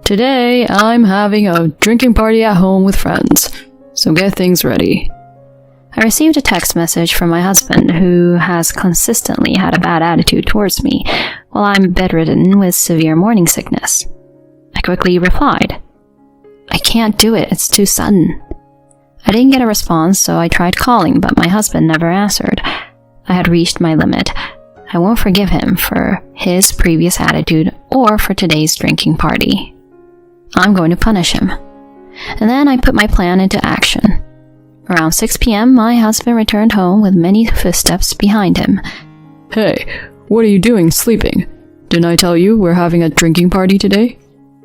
Today, I'm having a drinking party at home with friends, so get things ready. I received a text message from my husband, who has consistently had a bad attitude towards me while I'm bedridden with severe morning sickness. I quickly replied, "I can't do it, it's too sudden." I didn't get a response, so I tried calling, but my husband never answered. I had reached my limit. I won't forgive him for his previous attitude or for today's drinking party. I'm going to punish him. And then I put my plan into action. Around 6 p.m., my husband returned home with many footsteps behind him. Hey, what are you doing sleeping? Didn't I tell you we're having a drinking party today?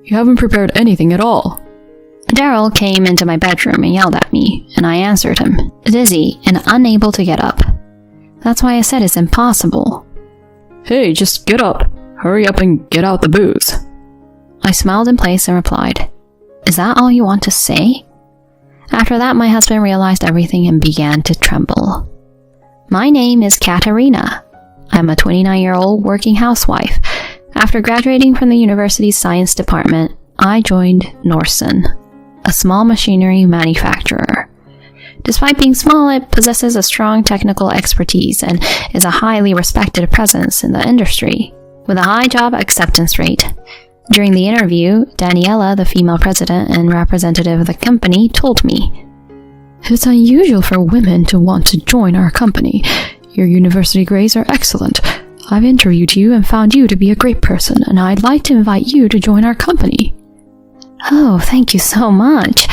You haven't prepared anything at all. Daryl came into my bedroom and yelled at me, and I answered him, dizzy and unable to get up. That's why I said it's impossible. Hey, just get up. Hurry up and get out the booze. I smiled in place and replied, "Is that all you want to say?" After that, my husband realized everything and began to tremble. My name is Katerina. I'm a 29-year-old working housewife. After graduating from the university's science department, I joined Nordson, a small machinery manufacturer. Despite being small, it possesses a strong technical expertise and is a highly respected presence in the industry, with a high job acceptance rate. During the interview, Daniela, the female president and representative of the company, told me, "It's unusual for women to want to join our company. Your university grades are excellent. I've interviewed you and found you to be a great person, and I'd like to invite you to join our company." Oh, thank you so much.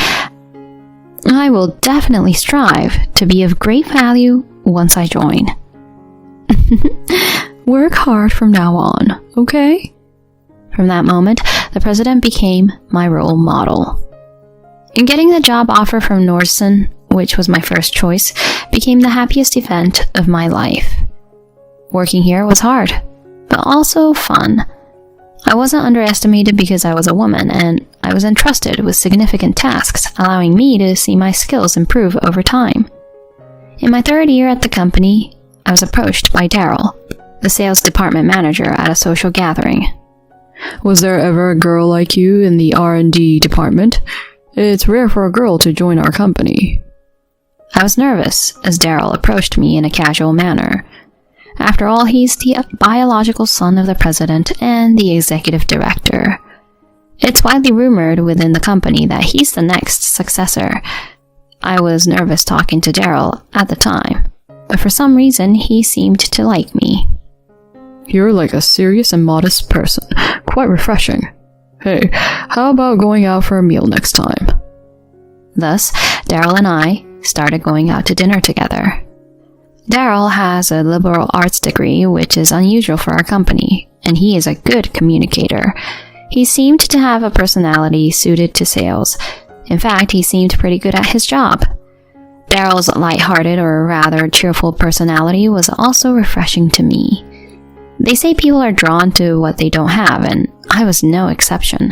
I will definitely strive to be of great value once I join. Work hard from now on, okay? From that moment, the president became my role model. In getting the job offer from Nordson, which was my first choice, became the happiest event of my life. Working here was hard, but also fun. I wasn't underestimated because I was a woman, and I was entrusted with significant tasks, allowing me to see my skills improve over time. In my third year at the company, I was approached by Daryl, the sales department manager, at a social gathering. Was there ever a girl like you in the R&D department? It's rare for a girl to join our company. I was nervous as Daryl approached me in a casual manner. After all, he's the biological son of the president and the executive director. It's widely rumored within the company that he's the next successor. I was nervous talking to Daryl at the time, but for some reason he seemed to like me. You're like a serious and modest person. Quite refreshing. Hey, how about going out for a meal next time? Thus, Daryl and I started going out to dinner together. Daryl has a liberal arts degree, which is unusual for our company, and he is a good communicator. He seemed to have a personality suited to sales. In fact, he seemed pretty good at his job. Daryl's lighthearted, or rather cheerful personality was also refreshing to me. They say people are drawn to what they don't have, and I was no exception.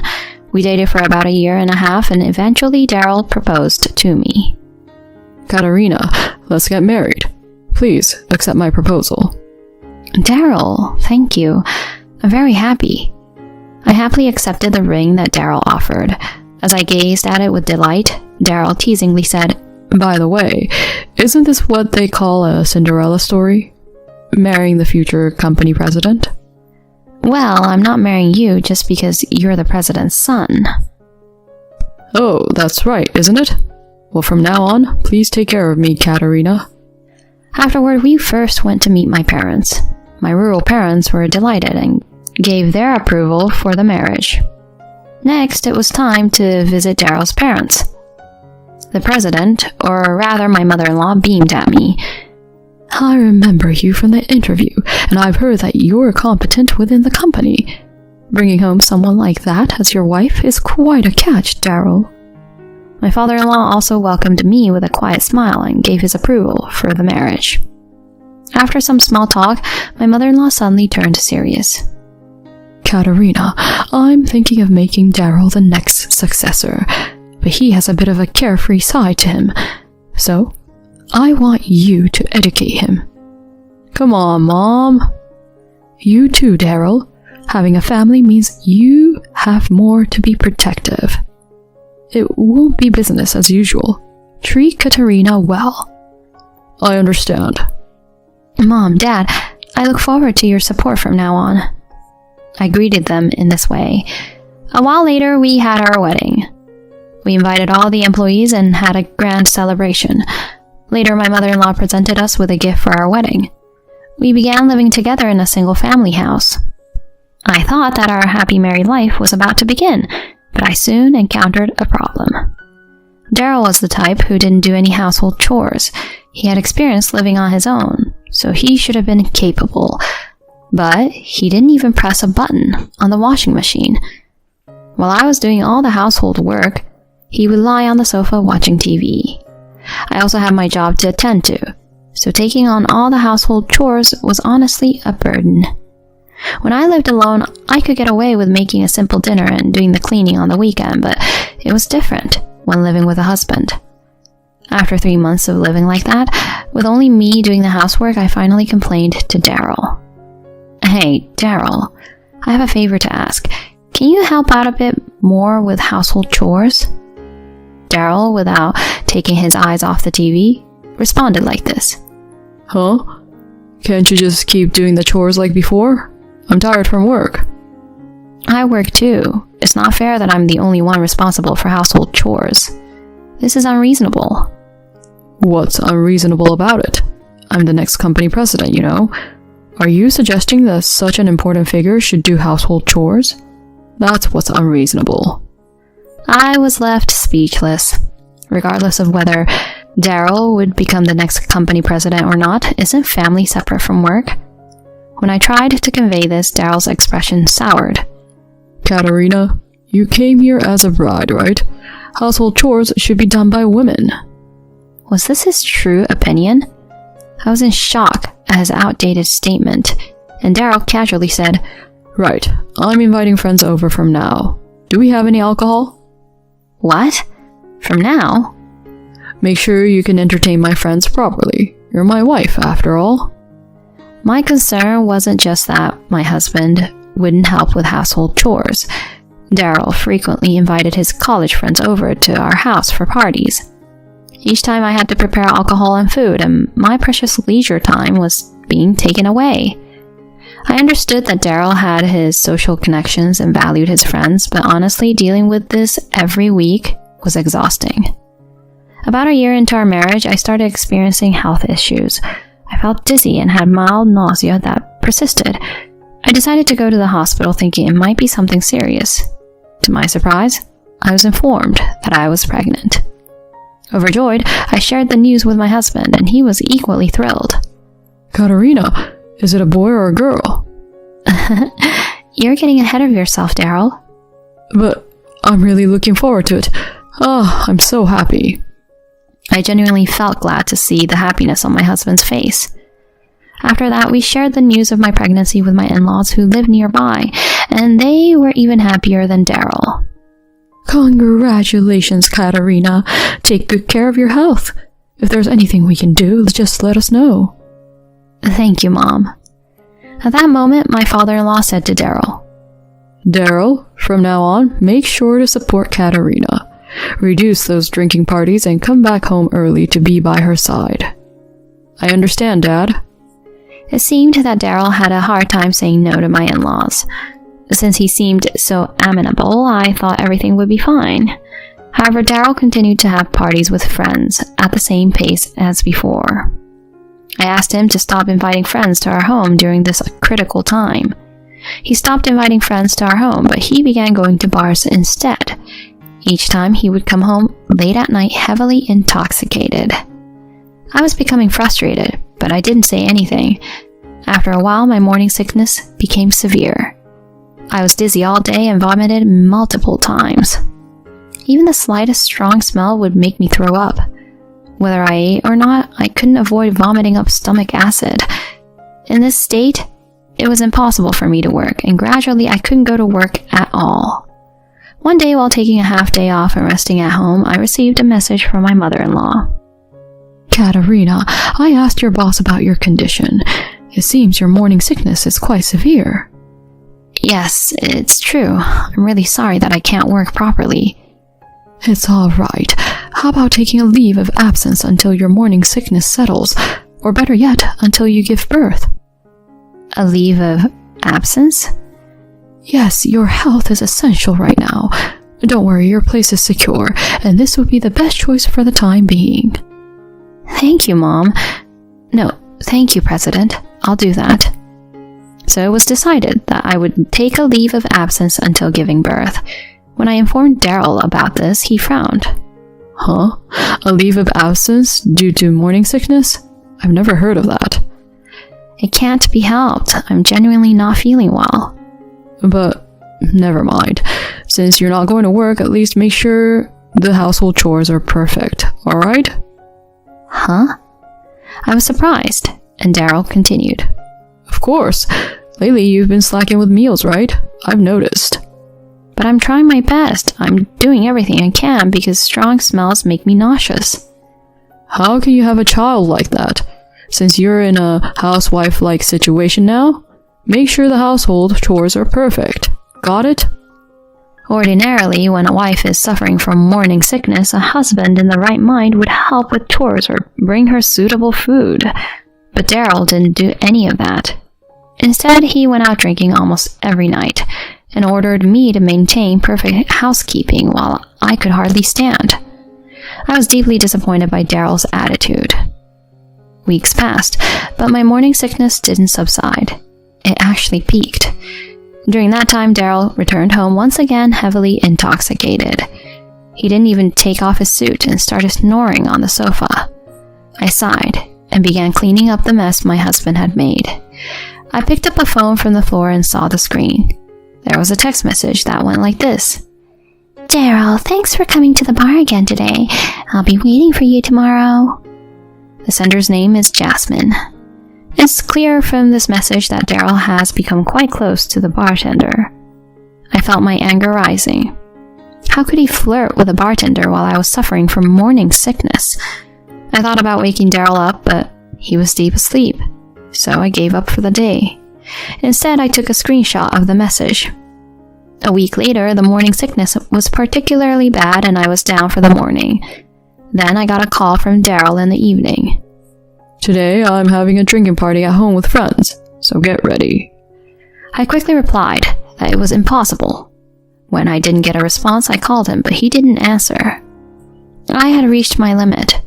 We dated for about a year and a half, and eventually Daryl proposed to me. Katerina, let's get married. Please accept my proposal. Daryl, thank you. I'm very happy. I happily accepted the ring that Daryl offered. As I gazed at it with delight, Daryl teasingly said, "By the way, isn't this what they call a Cinderella story? Marrying the future company president?" Well, I'm not marrying you just because you're the president's son. Oh, that's right, isn't it? Well, from now on, please take care of me, Katerina. Afterward, we first went to meet my parents. My rural parents were delighted and gave their approval for the marriage. Next, it was time to visit Daryl's parents. The president, or rather my mother-in-law, beamed at me. "I remember you from the interview, and I've heard that you're competent within the company. Bringing home someone like that as your wife is quite a catch, Daryl." My father-in-law also welcomed me with a quiet smile and gave his approval for the marriage. After some small talk, my mother-in-law suddenly turned serious. "Katerina, I'm thinking of making Daryl the next successor, but he has a bit of a carefree side to him, so I want you to educate him." "Come on, Mom." "You too, Daryl. Having a family means you have more to be protective. It won't be business as usual. Treat Katerina well. I understand. Mom, Dad, I look forward to your support from now on. I greeted them in this way. A while later, we had our wedding. We invited all the employees and had a grand celebration. Later, my mother-in-law presented us with a gift for our wedding. We began living together in a single-family house. I thought that our happy married life was about to begin, but I soon encountered a problem. Daryl was the type who didn't do any household chores. He had experience living on his own, so he should have been capable. But he didn't even press a button on the washing machine. While I was doing all the household work, he would lie on the sofa watching TV. I also had my job to attend to, so taking on all the household chores was honestly a burden. When I lived alone, I could get away with making a simple dinner and doing the cleaning on the weekend, but it was different when living with a husband. After 3 months of living like that, with only me doing the housework, I finally complained to Daryl. Hey, Daryl, I have a favor to ask. Can you help out a bit more with household chores? Daryl, without taking his eyes off the TV, responded like this. Huh? Can't you just keep doing the chores like before? I'm tired from work. I work too. It's not fair that I'm the only one responsible for household chores. This is unreasonable. What's unreasonable about it? I'm the next company president, you know. Are you suggesting that such an important figure should do household chores? That's what's unreasonable. I was left speechless. Regardless of whether Daryl would become the next company president or not, isn't family separate from work? When I tried to convey this, Daryl's expression soured. Katerina, you came here as a bride, right? Household chores should be done by women. Was this his true opinion? I was in shock at his outdated statement, and Daryl casually said, Right, I'm inviting friends over from now. Do we have any alcohol? What? From now? Make sure you can entertain my friends properly. You're my wife, after all. My concern wasn't just that my husband wouldn't help with household chores. Daryl frequently invited his college friends over to our house for parties. Each time I had to prepare alcohol and food, and my precious leisure time was being taken away. I understood that Daryl had his social connections and valued his friends, but honestly, dealing with this every week was exhausting. About a year into our marriage, I started experiencing health issues. I felt dizzy and had mild nausea that persisted. I decided to go to the hospital thinking it might be something serious. To my surprise, I was informed that I was pregnant. Overjoyed, I shared the news with my husband, and he was equally thrilled. Katerina, is it a boy or a girl? You're getting ahead of yourself, Daryl. But I'm really looking forward to it. I'm so happy. I genuinely felt glad to see the happiness on my husband's face. After that, we shared the news of my pregnancy with my in-laws who lived nearby, and they were even happier than Daryl. Congratulations, Katerina. Take good care of your health. If there's anything we can do, just let us know. Thank you, Mom. At that moment, my father-in-law said to Daryl, Daryl, from now on, make sure to support Katerina. Reduce those drinking parties and come back home early to be by her side. I understand, Dad. It seemed that Daryl had a hard time saying no to my in-laws. Since he seemed so amenable, I thought everything would be fine. However, Daryl continued to have parties with friends at the same pace as before. I asked him to stop inviting friends to our home during this critical time. He stopped inviting friends to our home, but he began going to bars instead. Each time he would come home late at night heavily intoxicated. I was becoming frustrated, but I didn't say anything. After a while, my morning sickness became severe. I was dizzy all day and vomited multiple times. Even the slightest strong smell would make me throw up. Whether I ate or not, I couldn't avoid vomiting up stomach acid. In this state, it was impossible for me to work, and gradually I couldn't go to work at all. One day, while taking a half day off and resting at home, I received a message from my mother-in-law. Katerina, I asked your boss about your condition. It seems your morning sickness is quite severe. Yes, it's true. I'm really sorry that I can't work properly. It's all right. How about taking a leave of absence until your morning sickness settles? Or better yet, until you give birth? A leave of absence? Yes, your health is essential right now. Don't worry, your place is secure, and this would be the best choice for the time being. Thank you, Mom. No, thank you, President. I'll do that. So it was decided that I would take a leave of absence until giving birth. When I informed Daryl about this, he frowned. Huh? A leave of absence due to morning sickness? I've never heard of that. It can't be helped. I'm genuinely not feeling well. But never mind. Since you're not going to work, at least make sure the household chores are perfect, alright? Huh? I was surprised, and Daryl continued. Of course. Lately you've been slacking with meals, right? I've noticed. But I'm trying my best. I'm doing everything I can because strong smells make me nauseous. How can you have a child like that? Since you're in a housewife-like situation now, make sure the household chores are perfect. Got it? Ordinarily, when a wife is suffering from morning sickness, a husband in the right mind would help with chores or bring her suitable food. But Daryl didn't do any of that. Instead, he went out drinking almost every night and ordered me to maintain perfect housekeeping while I could hardly stand. I was deeply disappointed by Daryl's attitude. Weeks passed, but my morning sickness didn't subside. It actually peaked. During that time, Daryl returned home once again heavily intoxicated. He didn't even take off his suit and started snoring on the sofa. I sighed and began cleaning up the mess my husband had made. I picked up a phone from the floor and saw the screen. There was a text message that went like this. Daryl, thanks for coming to the bar again today. I'll be waiting for you tomorrow. The sender's name is Jasmine. It's clear from this message that Daryl has become quite close to the bartender. I felt my anger rising. How could he flirt with a bartender while I was suffering from morning sickness? I thought about waking Daryl up, but he was deep asleep, so I gave up for the day. Instead, I took a screenshot of the message. A week later, the morning sickness was particularly bad and I was down for the morning. Then I got a call from Daryl in the evening. Today, I'm having a drinking party at home with friends, so get ready. I quickly replied that it was impossible. When I didn't get a response, I called him, but he didn't answer. I had reached my limit.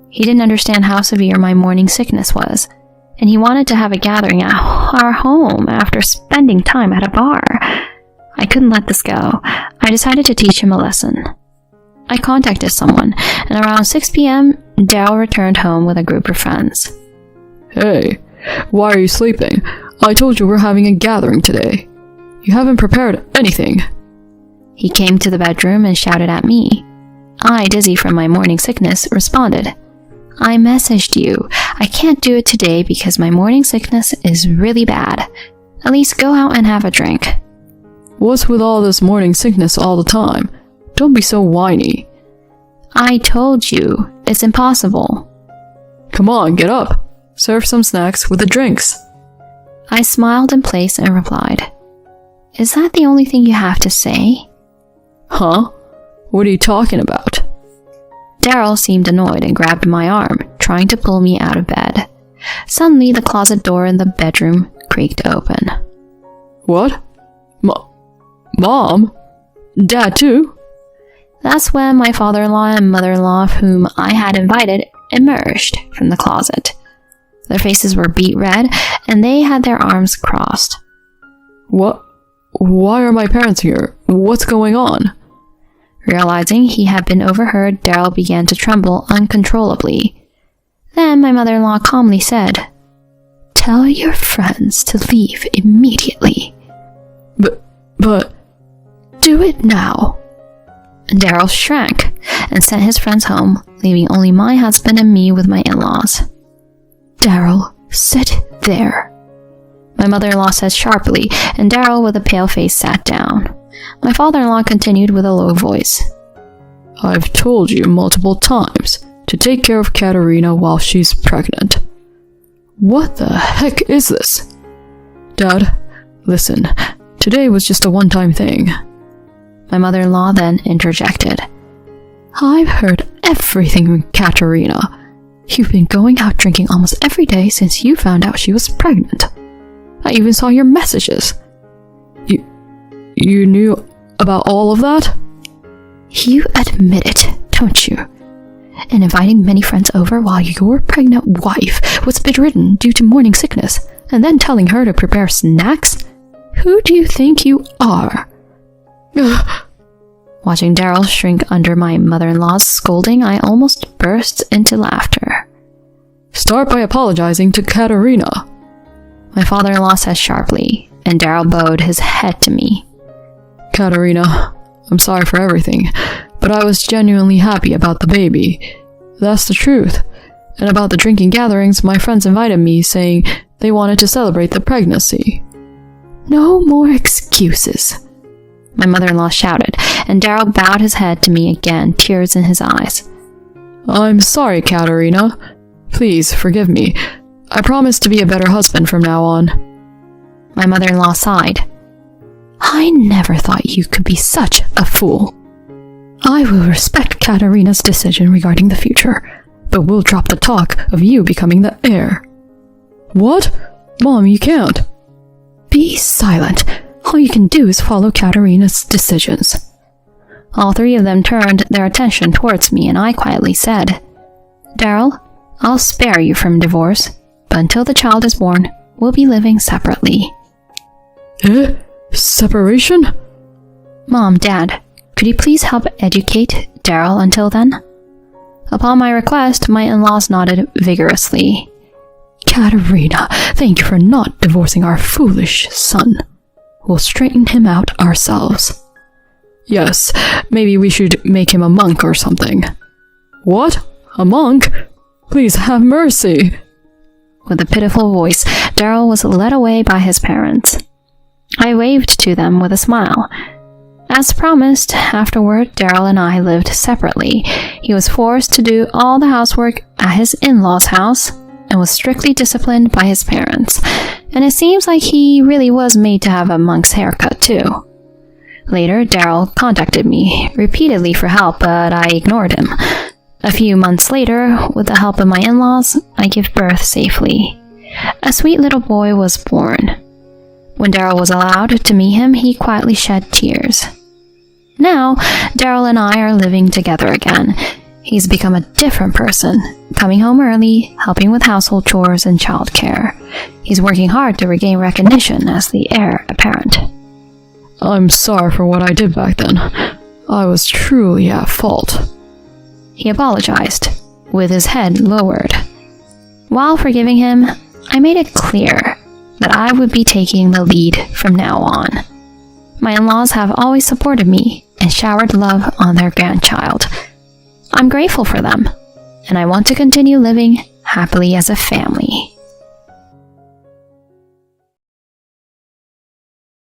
He didn't understand how severe my morning sickness was, and he wanted to have a gathering at our home after spending time at a bar. I couldn't let this go. I decided to teach him a lesson. I contacted someone, and around 6 p.m., Daryl returned home with a group of friends. Hey, why are you sleeping? I told you we're having a gathering today. You haven't prepared anything. He came to the bedroom and shouted at me. I, dizzy from my morning sickness, responded, I messaged you. I can't do it today because my morning sickness is really bad. At least go out and have a drink. What's with all this morning sickness all the time? Don't be so whiny. I told you, it's impossible. Come on, get up. Serve some snacks with the drinks. I smiled in place and replied, Is that the only thing you have to say? Huh? What are you talking about? Daryl seemed annoyed and grabbed my arm, trying to pull me out of bed. Suddenly, the closet door in the bedroom creaked open. What? Mom? Dad too? That's when my father-in-law and mother-in-law, whom I had invited, emerged from the closet. Their faces were beet red, and they had their arms crossed. What? Why are my parents here? What's going on? Realizing he had been overheard, Daryl began to tremble uncontrollably. Then my mother-in-law calmly said, Tell your friends to leave immediately. But... Do it now. Daryl shrank and sent his friends home, leaving only my husband and me with my in-laws. Daryl, sit there. My mother-in-law said sharply, and Daryl with a pale face sat down. My father-in-law continued with a low voice. I've told you multiple times to take care of Katerina while she's pregnant. What the heck is this? Dad, listen. Today was just a one-time thing. My mother-in-law then interjected. I've heard everything from Katerina. You've been going out drinking almost every day since you found out she was pregnant. I even saw your messages. You knew about all of that? You admit it, don't you? And inviting many friends over while your pregnant wife was bedridden due to morning sickness, and then telling her to prepare snacks? Who do you think you are? Watching Daryl shrink under my mother-in-law's scolding, I almost burst into laughter. Start by apologizing to Katerina. My father-in-law said sharply, and Daryl bowed his head to me. Katerina, I'm sorry for everything, but I was genuinely happy about the baby. That's the truth. And about the drinking gatherings, my friends invited me, saying they wanted to celebrate the pregnancy. No more excuses, my mother-in-law shouted, and Daryl bowed his head to me again, tears in his eyes. I'm sorry, Katerina. Please forgive me. I promise to be a better husband from now on. My mother-in-law sighed. I never thought you could be such a fool. I will respect Katerina's decision regarding the future, but we'll drop the talk of you becoming the heir. What? Mom, you can't. Be silent. All you can do is follow Katerina's decisions. All three of them turned their attention towards me, and I quietly said, Daryl, I'll spare you from divorce, but until the child is born, we'll be living separately. Separation? Mom, Dad, could you please help educate Daryl until then? Upon my request, my in-laws nodded vigorously. Katerina, thank you for not divorcing our foolish son. We'll straighten him out ourselves. Yes, maybe we should make him a monk or something. What? A monk? Please have mercy. With a pitiful voice, Daryl was led away by his parents. I waved to them with a smile. As promised, afterward, Daryl and I lived separately. He was forced to do all the housework at his in-laws' house and was strictly disciplined by his parents. And it seems like he really was made to have a monk's haircut, too. Later, Daryl contacted me repeatedly for help, but I ignored him. A few months later, with the help of my in-laws, I gave birth safely. A sweet little boy was born. When Daryl was allowed to meet him, he quietly shed tears. Now, Daryl and I are living together again. He's become a different person, coming home early, helping with household chores and childcare. He's working hard to regain recognition as the heir apparent. I'm sorry for what I did back then. I was truly at fault. He apologized, with his head lowered. While forgiving him, I made it clear that I would be taking the lead from now on. My in-laws have always supported me and showered love on their grandchild. I'm grateful for them, and I want to continue living happily as a family.